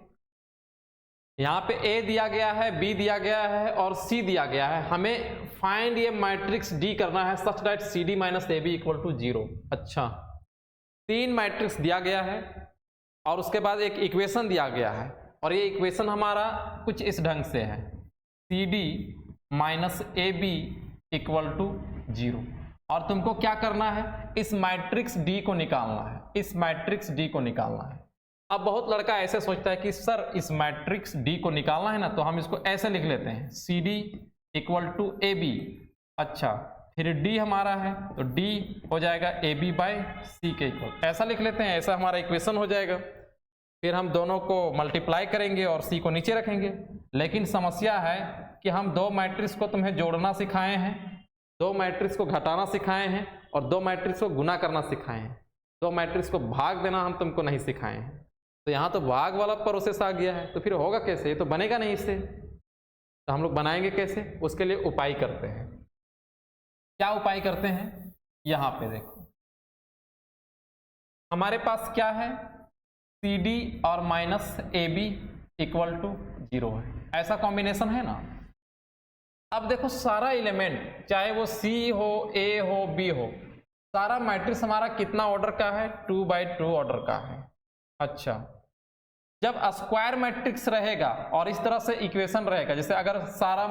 यहाँ पे a दिया गया है, b दिया गया है और c दिया गया है। हमें फाइंड ये मैट्रिक्स d करना है such that cd minus ab equal to 0। अच्छा, 3 मैट्रिक्स दिया गया है और उसके बाद एक इक्वेशन दिया गया है और ये इक्वेशन हमारा कुछ इस ढंग से है, cd minus ab equal to 0। और तुमको क्या करना है, इस मैट्रिक्स d को निकालना है, इस मैट्रिक्स d को निकालना है। अब बहुत लड़का ऐसे सोचता है कि सर इस मैट्रिक्स D को निकालना है ना, तो हम इसको ऐसे लिख लेते हैं, CD इक्वल टू AB। अच्छा, फिर डी हमारा है तो डी हो जाएगा ए बी बाई सी के इक्वल, ऐसा लिख लेते हैं, ऐसा हमारा इक्वेशन हो जाएगा। फिर हम दोनों को मल्टीप्लाई करेंगे और सी को नीचे रखेंगे। लेकिन समस्या है कि हम दो मैट्रिक्स को तुम्हें जोड़ना सिखाए हैं, दो मैट्रिक्स को घटाना सिखाए हैं और दो मैट्रिक्स को गुना करना सिखाए हैं, दो मैट्रिक्स को भाग देना हम तुमको नहीं सिखाए हैं। तो यहाँ तो भाग वाला प्रोसेस आ गया है, तो फिर होगा कैसे, ये तो बनेगा नहीं इससे। तो हम लोग बनाएंगे कैसे, उसके लिए उपाय करते हैं। क्या उपाय करते हैं, यहाँ पे देखो हमारे पास क्या है, सी डी और minus A B equal to 0 है, ऐसा कॉम्बिनेशन है ना। अब देखो सारा एलिमेंट चाहे वो सी हो, ए हो, बी हो, सारा मैट्रिक्स हमारा कितना ऑर्डर का है, 2x2 ऑर्डर का है। अच्छा, जब स्क्वायर मैट्रिक्स रहेगा और इस तरह से इक्वेशन रहेगा, जैसे अगर सारा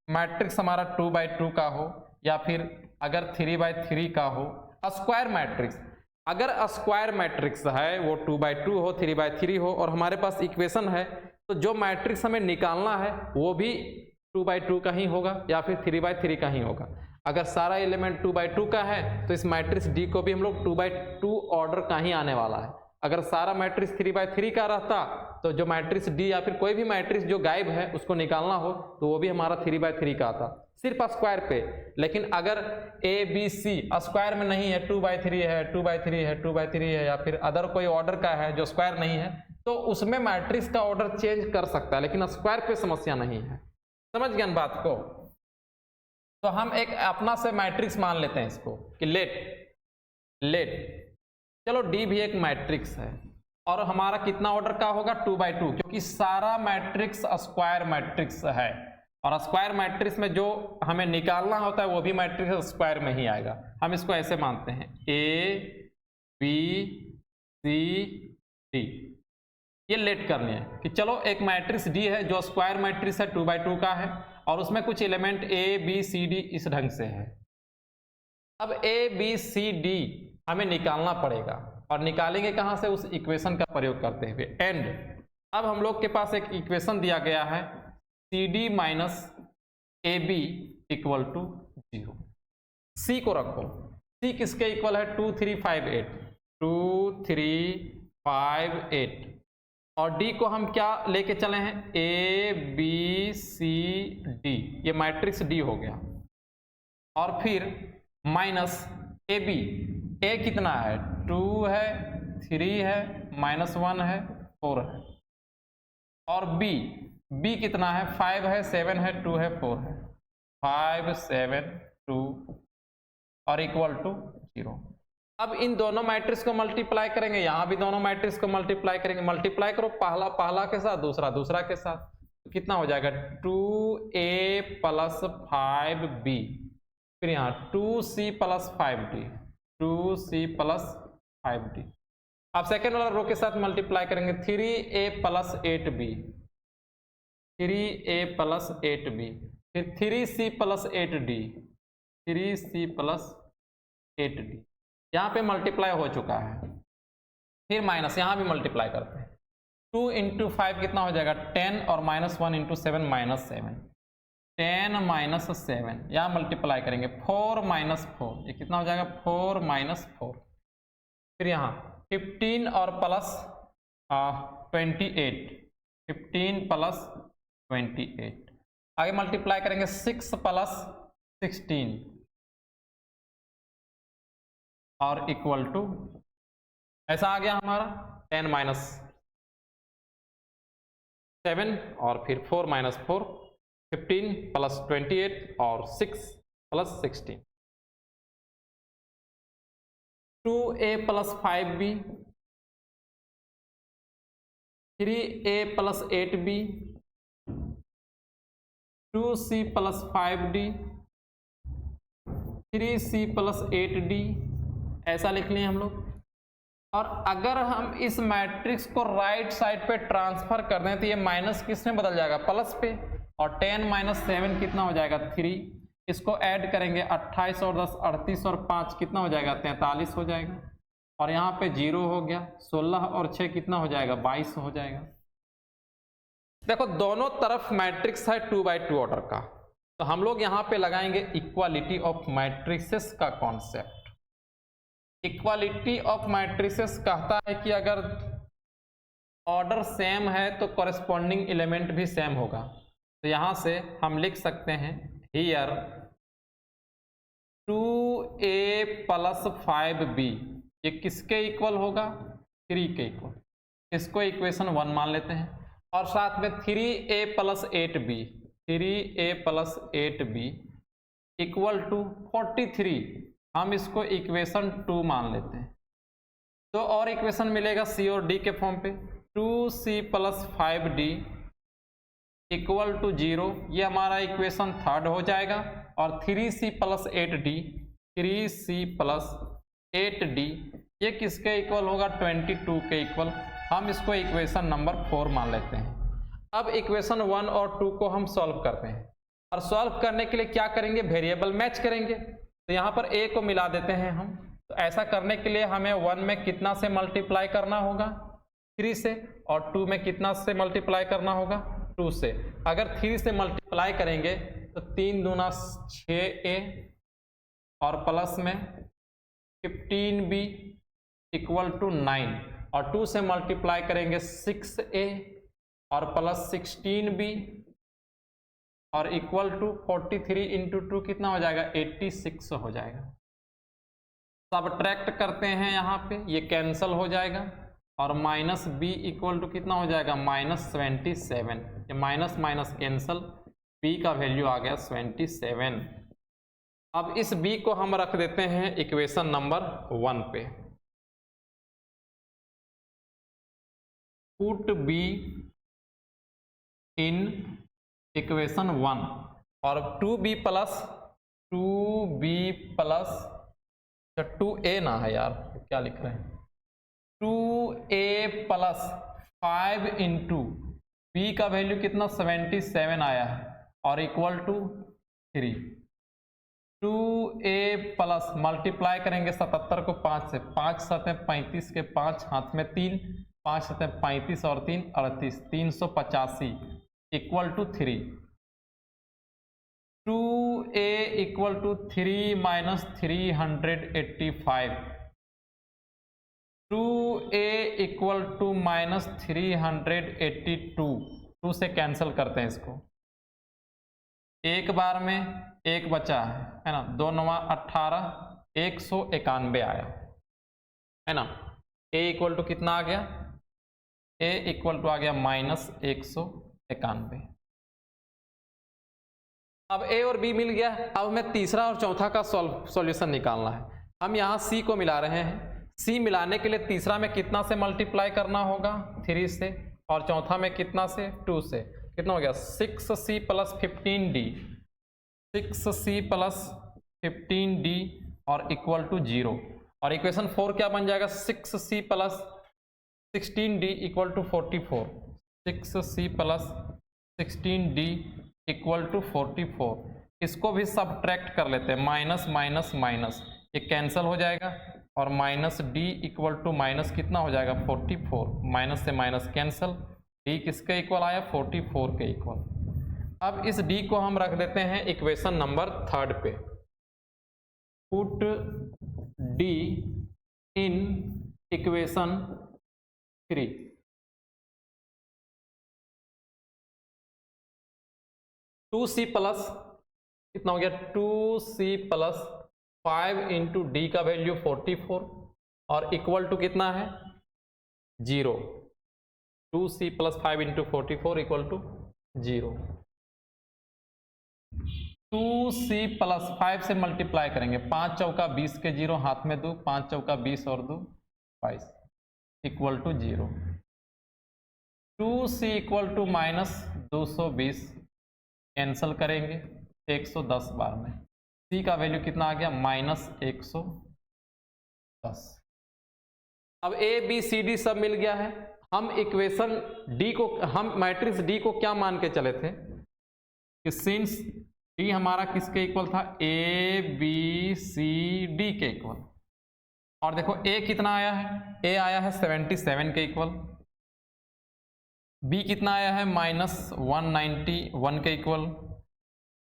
मैट्रिक्स हमारा 2x2 का हो या फिर अगर 3x3 का हो, स्क्वायर मैट्रिक्स, अगर स्क्वायर मैट्रिक्स है वो 2x2 हो, 3x3 हो और हमारे पास इक्वेशन है, तो जो मैट्रिक्स हमें निकालना है वो भी 2x2 का ही होगा या फिर 3x3 का ही होगा। अगर सारा एलिमेंट 2x2 का है तो इस मैट्रिक्स डी को भी हम लोग 2x2 ऑर्डर का ही आने वाला है। अगर सारा मैट्रिक्स 3x3 का रहता तो जो मैट्रिक्स डी या फिर कोई भी मैट्रिक्स जो गायब है उसको निकालना हो तो वो भी हमारा 3x3 का आता, सिर्फ स्क्वायर पे। लेकिन अगर ए बी सी स्क्वायर में नहीं है, 2x3 है, 2x3 है, 2x3 है या फिर अदर कोई ऑर्डर का है जो स्क्वायर नहीं है, तो उसमें मैट्रिक्स का ऑर्डर चेंज कर सकता है, लेकिन स्क्वायर पे समस्या नहीं है। समझ गए बात को। तो हम एक अपना से मैट्रिक्स मान लेते हैं इसको कि लेट चलो डी भी एक मैट्रिक्स है और हमारा कितना ऑर्डर का होगा, 2x2, क्योंकि सारा मैट्रिक्स स्क्वायर मैट्रिक्स है और स्क्वायर मैट्रिक्स में जो हमें निकालना होता है वो भी मैट्रिक्स स्क्वायर में ही आएगा। हम इसको ऐसे मानते हैं ए बी सी डी, ये लेट करनी है कि चलो एक मैट्रिक्स डी है जो स्क्वायर मैट्रिक्स है, 2x2 का है और उसमें कुछ element A B C D इस ढंग से है। अब ए बी सी डी हमें निकालना पड़ेगा और निकालेंगे कहां से, उस इक्वेशन का प्रयोग करते हुए एंड। अब हम लोग के पास एक इक्वेशन दिया गया है C D minus A B equal to 0। C को रखो, सी किसके इक्वल है, 2 3 5 8, 2 3 5 8 और डी को हम क्या लेके चले हैं, ए बी सी डी, ये मैट्रिक्स डी हो गया। और फिर माइनस ए बी, ए कितना है, 2 है, 3 है, -1 है, 4 है और बी कितना है, 5 है, 7 है, 2 है, 4 है, 5 7 2 और इक्वल टू 0। अब इन दोनों मैट्रिक्स को मल्टीप्लाई करेंगे, यहां भी दोनों मैट्रिक्स को मल्टीप्लाई करेंगे, मल्टीप्लाई करो पहला के साथ, दूसरा के साथ, तो कितना हो जाएगा, 2a प्लस 5b, फिर यहाँ 2c plus 5d, 2c plus 5d। अब सेकेंड वाला रो के साथ मल्टीप्लाई करेंगे, 3a plus 8b, 3a plus 8b, फिर 3c plus 8d, 3c plus 8d, यहाँ पे मल्टीप्लाई हो चुका है। फिर माइनस, यहाँ भी मल्टीप्लाई करते हैं, 2 इंटू 5 कितना हो जाएगा, 10 और -1 इंटू 7 -7, 10 -7, यहाँ मल्टीप्लाई करेंगे, 4 -4, ये कितना हो जाएगा, 4 -4, फिर यहाँ 15 और प्लस 28, 15 प्लस 28, आगे मल्टीप्लाई करेंगे 6 प्लस 16 और इक्वल टू, ऐसा आ गया हमारा 10 -7 और फिर 4 -4, 15 प्लस 28 और 6 plus 16, 2a plus 5b, 3a plus 8b, 2c plus 5d, 3c plus 8d, ऐसा लिख लिए हम लोग। और अगर हम इस मैट्रिक्स को राइट साइड पे ट्रांसफर कर दें तो ये माइनस किस में बदल जाएगा, प्लस पे, और 10 - 7 कितना हो जाएगा, 3, इसको ऐड करेंगे 28 और 10 38 और 5 कितना हो जाएगा, 43 हो जाएगा, और यहाँ पे 0 हो गया, 16 और 6 कितना हो जाएगा, 22 हो जाएगा। देखो दोनों तरफ मैट्रिक्स है 2x2 ऑर्डर का, तो हम लोग यहाँ पे लगाएंगे इक्वालिटी ऑफ मैट्रिसेस का कॉन्सेप्ट। इक्वालिटी ऑफ मैट्रिसेस कहता है कि अगर ऑर्डर सेम है तो कॉरेस्पॉन्डिंग एलिमेंट भी सेम होगा। तो यहाँ से हम लिख सकते हैं हियर 2a + 5b ये किसके इक्वल होगा? 3 के इक्वल। इसको इक्वेशन 1 मान लेते हैं और साथ में 3a + 8b 3a + 8b = 43 हम इसको इक्वेशन 2 मान लेते हैं। तो और इक्वेशन मिलेगा c और d के फॉर्म पे 2c + 5d = 0 ये हमारा इक्वेशन 3 हो जाएगा। और 3c + 8d 3c + 8d ये किसके इक्वल होगा? 22 के इक्वल। हम इसको इक्वेशन नंबर 4 मान लेते हैं। अब इक्वेशन 1 और 2 को हम सॉल्व करते हैं और सॉल्व करने के लिए क्या करेंगे? वेरिएबल मैच करेंगे। तो यहाँ पर a को मिला देते हैं हम। तो ऐसा करने के लिए हमें 1 में कितना से मल्टीप्लाई करना होगा? 3 से। और 2 में कितना से मल्टीप्लाई करना होगा? 2 से। अगर 3 से मल्टीप्लाई करेंगे तो 3 दूना 6a और प्लस में 15b = 9 और 2 से मल्टीप्लाई करेंगे 6a और प्लस 16b और = 43 × 2 कितना हो जाएगा? 86 हो जाएगा। सबट्रैक्ट करते हैं यहाँ पे, ये कैंसल हो जाएगा और -b = कितना हो जाएगा? -27। ये माइनस माइनस कैंसल, b का वैल्यू आ गया 27। अब इस b को हम रख देते हैं इक्वेशन नंबर 1 पे। पुट b इन इक्वेशन 1 और 2b + 2a ना है यार, क्या लिख रहे हैं? 2a + 5 × b का वैल्यू कितना? 77 आया है और = 3। 2a + मल्टीप्लाई करेंगे 77 को 5 से, 5 × 7 = 35 के 5 हाथ में 3, 5 × 7 = 35 और 3 = 38, 385 = 3। 2a = 3 - 385। 2a = -382। 2 से कैंसिल करते हैं इसको, एक बार में एक बचा है ना? 2 × 9 = 18, 191 आया है ना? a = कितना आ गया? a = आ गया -191। अब a और b मिल गया। अब हमें तीसरा और चौथा का सॉल्यूशन निकालना है। हम यहाँ c को मिला रहे हैं। c मिलाने के लिए तीसरा में कितना से मल्टीप्लाई करना होगा? 3 से। और चौथा में कितना से? 2 से। कितना हो गया? 6c + 15d 6c + 15d और = 0। और इक्वेशन 4 क्या बन जाएगा? 6c + 16d = 44। 6c + 16d = 44। इसको भी सब्ट्रैक्ट कर लेते हैं, माइनस माइनस माइनस, ये कैंसिल हो जाएगा और -d = कितना हो जाएगा? 44। माइनस से माइनस कैंसिल, d किसके इक्वल आया? 44 के इक्वल। अब इस d को हम रख देते हैं इक्वेशन नंबर 3 पे। Put d in equation 3। 2c plus कितना हो गया? 2c + 5 × d का वैल्यू 44 और = कितना है? 0। 2c + 5 × 44 = 0। 2c + 5 से मल्टीप्लाई करेंगे, 5 चौका 20 के 0 हाथ में 2, 5 चौका 20 और 2 22 = 0। 2c = -220 कैंसल करेंगे 110 बार में, c का वैल्यू कितना आ गया? -110। अब a b c d सब मिल गया है। हम इक्वेशन d को, हम मैट्रिक्स d को क्या मान के चले थे कि सिंस d हमारा किसके इक्वल था? a b c d के इक्वल। और देखो a कितना आया है? a आया है 77 के इक्वल, b कितना आया है? -191 के इक्वल,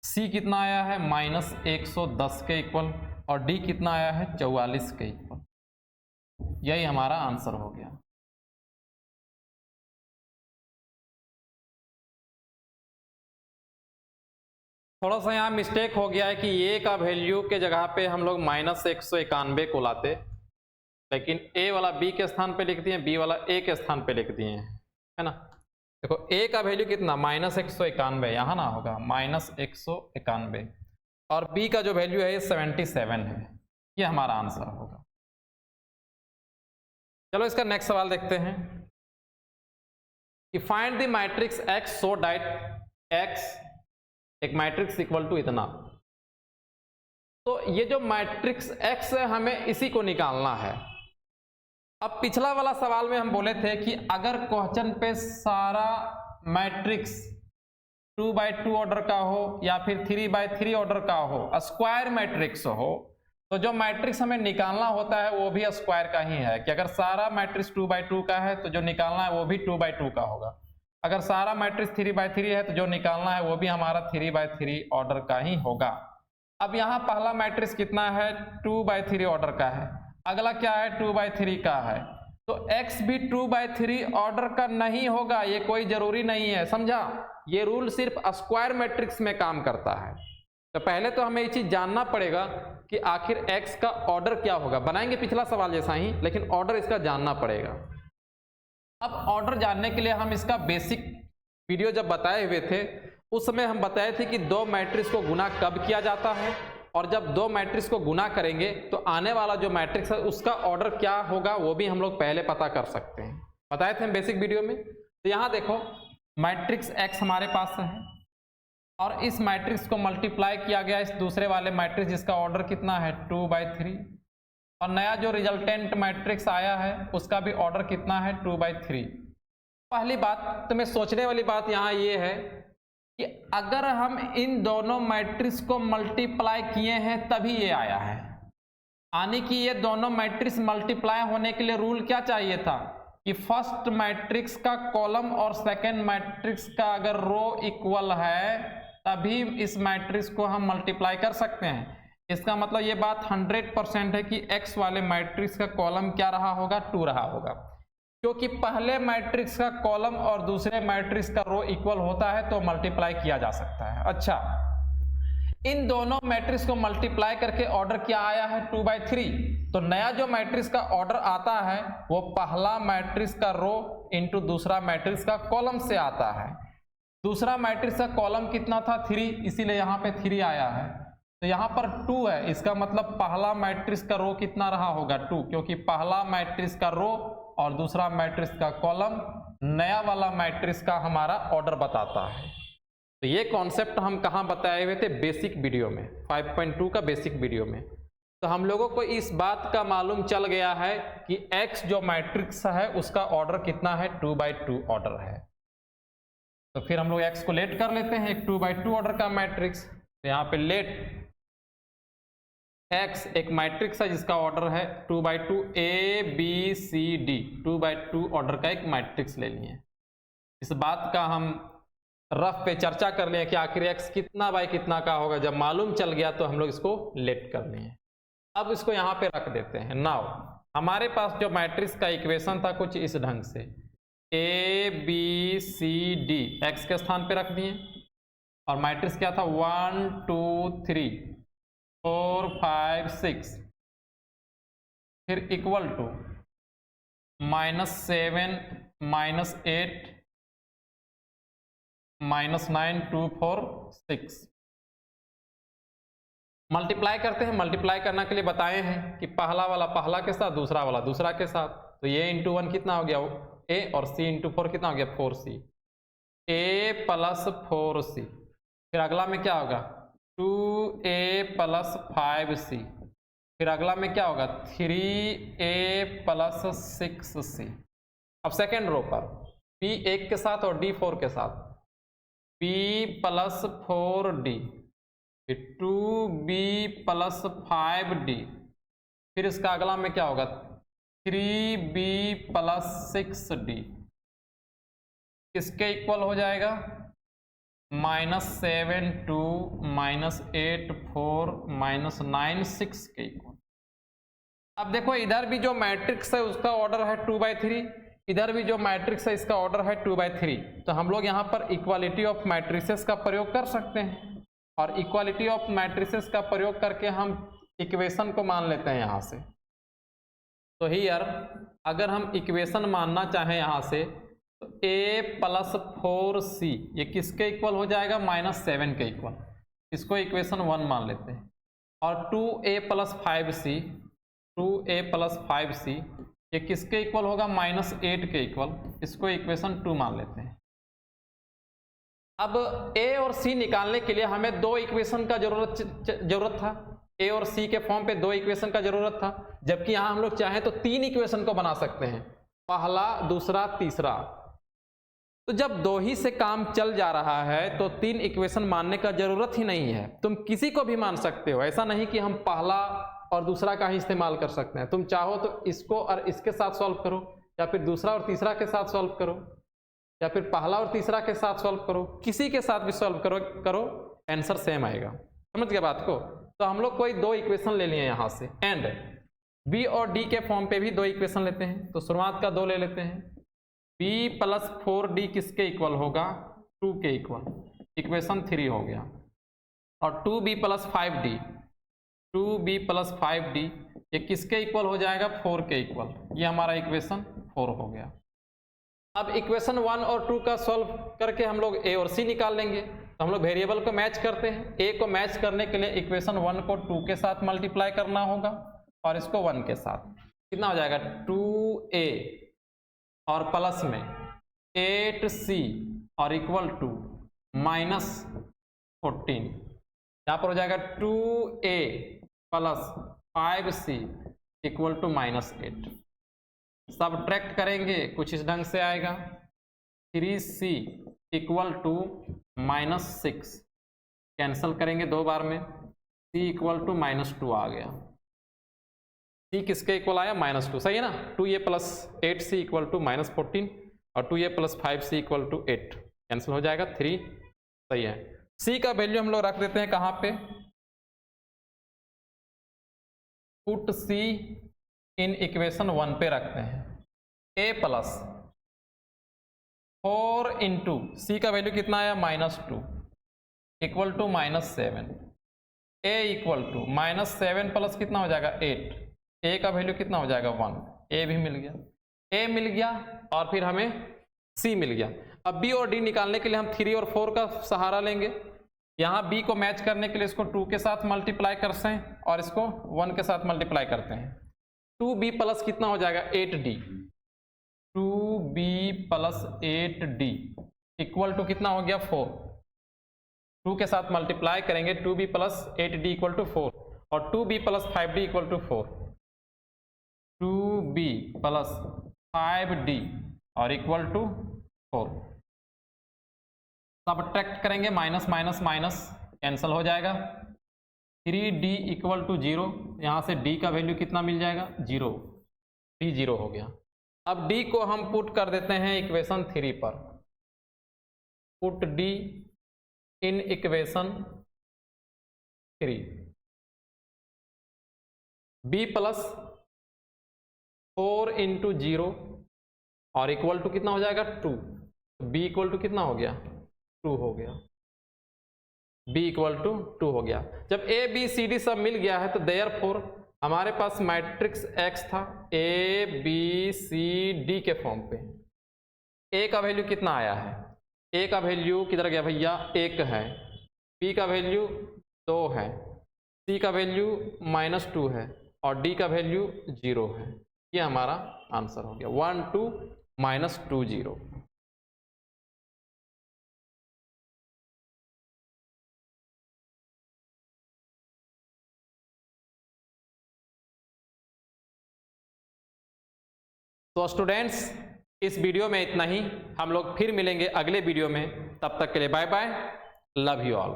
सी कितना आया है -110 के इक्वल, और डी कितना आया है 44 के इक्वल। यही हमारा आंसर हो गया। थोड़ा सा यहाँ मिस्टेक हो गया है कि ए का वैल्यू के जगह पे हम लोग -191 को लाते, लेकिन ए वाला बी के स्थान पे लिख दिए, बी वाला ए के स्थान पे लिख दिए हैं, है ना। देखो ए का वैल्यू कितना -191, यहाँ ना होगा -191, और बी का जो वैल्यू है ये 77 है। ये हमारा आंसर होगा। चलो इसका नेक्स्ट सवाल देखते हैं कि find the matrix x so that x, एक मैट्रिक्स इक्वल टू इतना। तो ये जो मैट्रिक्स एक्स है हमें इसी को निकालना है। अब पिछला वाला सवाल में हम बोले थे कि अगर क्वेश्चन पे सारा मैट्रिक्स 2x2 ऑर्डर का हो या फिर 3x3 ऑर्डर का हो, स्क्वायर मैट्रिक्स हो, तो जो मैट्रिक्स हमें निकालना होता है वो भी स्क्वायर का ही है। कि अगर सारा मैट्रिक्स 2x2 का है तो जो निकालना है वो भी 2x2 का होगा। अगर सारा मैट्रिक्स 3x3 है तो जो निकालना है वो भी हमारा 3x3 ऑर्डर का ही होगा। अब यहाँ पहला मैट्रिक्स कितना है 2x3 ऑर्डर का है, अगला क्या है 2x3 का है, तो x भी 2x3 ऑर्डर का नहीं होगा, ये कोई जरूरी नहीं है, समझा। ये रूल सिर्फ स्क्वायर मैट्रिक्स में काम करता है। तो पहले तो हमें ये चीज जानना पड़ेगा कि आखिर x का ऑर्डर क्या होगा। बनाएंगे पिछला सवाल जैसा ही, लेकिन ऑर्डर इसका जानना पड़ेगा। अब ऑर्डर जानने के लिए हम इसका बेसिक वीडियो जब बताए हुए थे उस समय हम बताए थे कि दो मैट्रिक्स को गुना कब किया जाता है, और जब दो मैट्रिक्स को गुना करेंगे तो आने वाला जो मैट्रिक्स है उसका ऑर्डर क्या होगा वो भी हम लोग पहले पता कर सकते हैं, बताए थे हम बेसिक वीडियो में। तो यहाँ देखो मैट्रिक्स एक्स हमारे पास है और इस मैट्रिक्स को मल्टीप्लाई किया गया इस दूसरे वाले मैट्रिक्स जिसका ऑर्डर कितना है 2/3, और नया जो रिजल्टेंट मैट्रिक्स आया है उसका भी ऑर्डर कितना है 2/3। पहली बात तुम्हें सोचने वाली बात यहाँ ये है कि अगर हम इन दोनों मैट्रिक्स को मल्टीप्लाई किए हैं तभी ये आया है, यानी कि ये दोनों मैट्रिक्स मल्टीप्लाई होने के लिए रूल क्या चाहिए था कि फर्स्ट मैट्रिक्स का कॉलम और सेकंड मैट्रिक्स का अगर रो इक्वल है तभी इस मैट्रिक्स को हम मल्टीप्लाई कर सकते हैं। इसका मतलब ये बात 100% है कि x वाले मैट्रिक्स का कॉलम क्या रहा होगा 2 रहा होगा, क्योंकि पहले मैट्रिक्स का कॉलम और दूसरे मैट्रिक्स का रो इक्वल होता है तो मल्टीप्लाई किया जा सकता है। अच्छा, इन दोनों मैट्रिक्स को मल्टीप्लाई करके ऑर्डर क्या आया है 2/3, तो नया जो मैट्रिक्स का ऑर्डर आता है वो पहला मैट्रिक्स का रो इंटू दूसरा मैट्रिक्स का कॉलम से आता है। दूसरा मैट्रिक्स का कॉलम कितना था 3, इसीलिए यहाँ पे 3 आया है। तो यहाँ पर 2 है, इसका मतलब पहला मैट्रिक्स का रो कितना रहा होगा 2, क्योंकि पहला मैट्रिक्स का रो और दूसरा मैट्रिक्स का कॉलम नया वाला मैट्रिक्स का हमारा ऑर्डर बताता है। तो ये कॉन्सेप्ट हम कहाँ बताए हुए थे बेसिक वीडियो में, 5.2 का बेसिक वीडियो में। तो हम लोगों को इस बात का मालूम चल गया है कि x जो मैट्रिक्स है उसका ऑर्डर कितना है 2/2 ऑर्डर है। तो फिर हम लोग x को लेट कर लेते हैं, एक 2/2 ऑर्डर का मैट्रिक्स। तो यहाँ पे लेट x एक मैट्रिक्स है जिसका ऑर्डर है 2/2 ABCD, 2/2 ऑर्डर का एक मैट्रिक्स ले लिए। इस बात का हम रफ पे चर्चा कर लिए कि आखिर x कितना बाई कितना का होगा। जब मालूम चल गया तो हम लोग इसको लेट कर लिए। अब इसको यहाँ पे रख देते हैं। नाउ हमारे पास जो मैट्रिक्स का इक्वेशन था कुछ इस ढंग से, ABCD x के स्थान पे रख दिए, और मैट्रिक्स क्या था 1 2 3 4 5 6, फिर इक्वल टू -7 -8 -9 2 4 6। मल्टीप्लाई करते हैं। मल्टीप्लाई करने के लिए बताए हैं कि पहला वाला पहला के साथ, दूसरा वाला दूसरा के साथ। तो ये इंटू 1 कितना हो गया a, और c इंटू 4 कितना हो गया 4c, a + 4c। फिर अगला में क्या होगा 2a + 5c। फिर अगला में क्या होगा 3a + 6c। अब सेकेंड रो पर b 1 के साथ और d 4 के साथ, b + 4d, फिर 2b + 5d। फिर इसका अगला में क्या होगा 3b + 6d। किसके इक्वल हो जाएगा -7 2 -8 4 -9 6 के इक्वल। अब देखो इधर भी जो मैट्रिक्स है उसका ऑर्डर है 2/3, इधर भी जो मैट्रिक्स है इसका ऑर्डर है 2/3। तो हम लोग यहाँ पर इक्वालिटी ऑफ मैट्रिसेस का प्रयोग कर सकते हैं, और इक्वालिटी ऑफ मैट्रिसेस का प्रयोग करके हम इक्वेशन को मान लेते हैं यहाँ से। तो हियर अगर हम इक्वेशन मानना चाहें यहाँ से, तो a + 4c ये किसके इक्वल हो जाएगा, -7 के इक्वल। इसको इक्वेशन 1 मान लेते हैं। और 2a + 5c 2a + 5c ये किसके इक्वल होगा, -8 के इक्वल। इसको इक्वेशन 2 मान लेते हैं। अब a और c निकालने के लिए हमें दो इक्वेशन का जरूरत था। a और c के फॉर्म पे दो इक्वेशन का जरूरत था, जबकि यहाँ हम लोग चाहें तो 3 इक्वेशन को बना सकते हैं, पहला, दूसरा, तीसरा। तो जब 2 ही से काम चल जा रहा है तो 3 इक्वेशन मानने का जरूरत ही नहीं है। तुम किसी को भी मान सकते हो, ऐसा नहीं कि हम पहला और दूसरा का ही इस्तेमाल कर सकते हैं। तुम चाहो तो इसको और इसके साथ सॉल्व करो, या फिर दूसरा और तीसरा के साथ सॉल्व करो, या फिर पहला और तीसरा के साथ सॉल्व करो, किसी के साथ भी सॉल्व करो आंसर सेम आएगा। समझ गए बात को। तो हम लोग कोई 2 इक्वेशन ले लिए यहाँ से, एंड b और d के फॉर्म पे भी 2 इक्वेशन लेते हैं। तो शुरुआत का 2 ले लेते हैं। b + 4d किसके इक्वल होगा, 2 के इक्वल। इक्वेशन 3 हो गया। और 2b + 5d 2b + 5d ये किसके इक्वल हो जाएगा, 4 के इक्वल। ये हमारा इक्वेशन 4 हो गया। अब इक्वेशन 1 और 2 का सॉल्व करके हम लोग a और c निकाल लेंगे। तो हम लोग वेरिएबल को मैच करते हैं। a को मैच करने के लिए इक्वेशन 1 को 2 के साथ मल्टीप्लाई करना होगा, और इसको 1 के साथ। कितना हो जाएगा, 2a और प्लस में 8c और इक्वल टू -14। यहाँ पर हो जाएगा 2a + 5c equal to -8। Subtract करेंगे कुछ इस ढंग से आएगा, 3c इक्वल टू -6। कैंसिल करेंगे 2 बार में, c इक्वल टू -2 आ गया। c किसके इक्वल आया, -2, सही है ना। 2a + 8c इक्वल टू -14 और 2a + 5c equal to 8। Cancel हो जाएगा, 3 सही है। c का वैल्यू हम लोग रख देते हैं कहाँ पे, पुट c इन इक्वेशन 1 पे रखते हैं। a + 4 इंटू c का वैल्यू कितना आया, -2 equal to -7। a equal to -7 plus कितना हो जाएगा, 8। a का वैल्यू कितना हो जाएगा, 1। a भी मिल गया, a मिल गया, और फिर हमें c मिल गया। अब b और d निकालने के लिए हम 3 और 4 का सहारा लेंगे। यहाँ b को मैच करने के लिए इसको 2 के साथ मल्टीप्लाई करते हैं, और इसको 1 के साथ मल्टीप्लाई करते हैं। 2b प्लस कितना हो जाएगा, 8d। 2b + 8d equal to कितना हो गया, 4। 2 के साथ मल्टीप्लाई करेंगे, 2b + 8d इक्वल टू 4, और 2b + 5d equal to 4। 2b + 5d और इक्वल टू 4। सब्ट्रैक्ट करेंगे, माइनस माइनस माइनस कैंसिल हो जाएगा। 3d equal to 0। यहाँ से d का वैल्यू कितना मिल जाएगा, 0। d 0 हो गया। अब d को हम पुट कर देते हैं इक्वेशन 3 पर। Put d in equation 3। b + 4 into 0 और इक्वल टू कितना हो जाएगा, 2। b इक्वल टू कितना हो गया, 2 हो गया। b इक्वल टू 2 हो गया। जब a b c d सब मिल गया है तो देयरफॉर हमारे पास मैट्रिक्स x था a b c d के फॉर्म पे। a का वैल्यू कितना आया है, a का वैल्यू किधर गया भैया, 1 है। b का वैल्यू 2 है। c का वैल्यू -2 है, और d का वैल्यू 0 है। ये हमारा आंसर हो गया, 1 2 -2 0। तो स्टूडेंट्स इस वीडियो में इतना ही। हम लोग फिर मिलेंगे अगले वीडियो में। तब तक के लिए bye bye, love you all.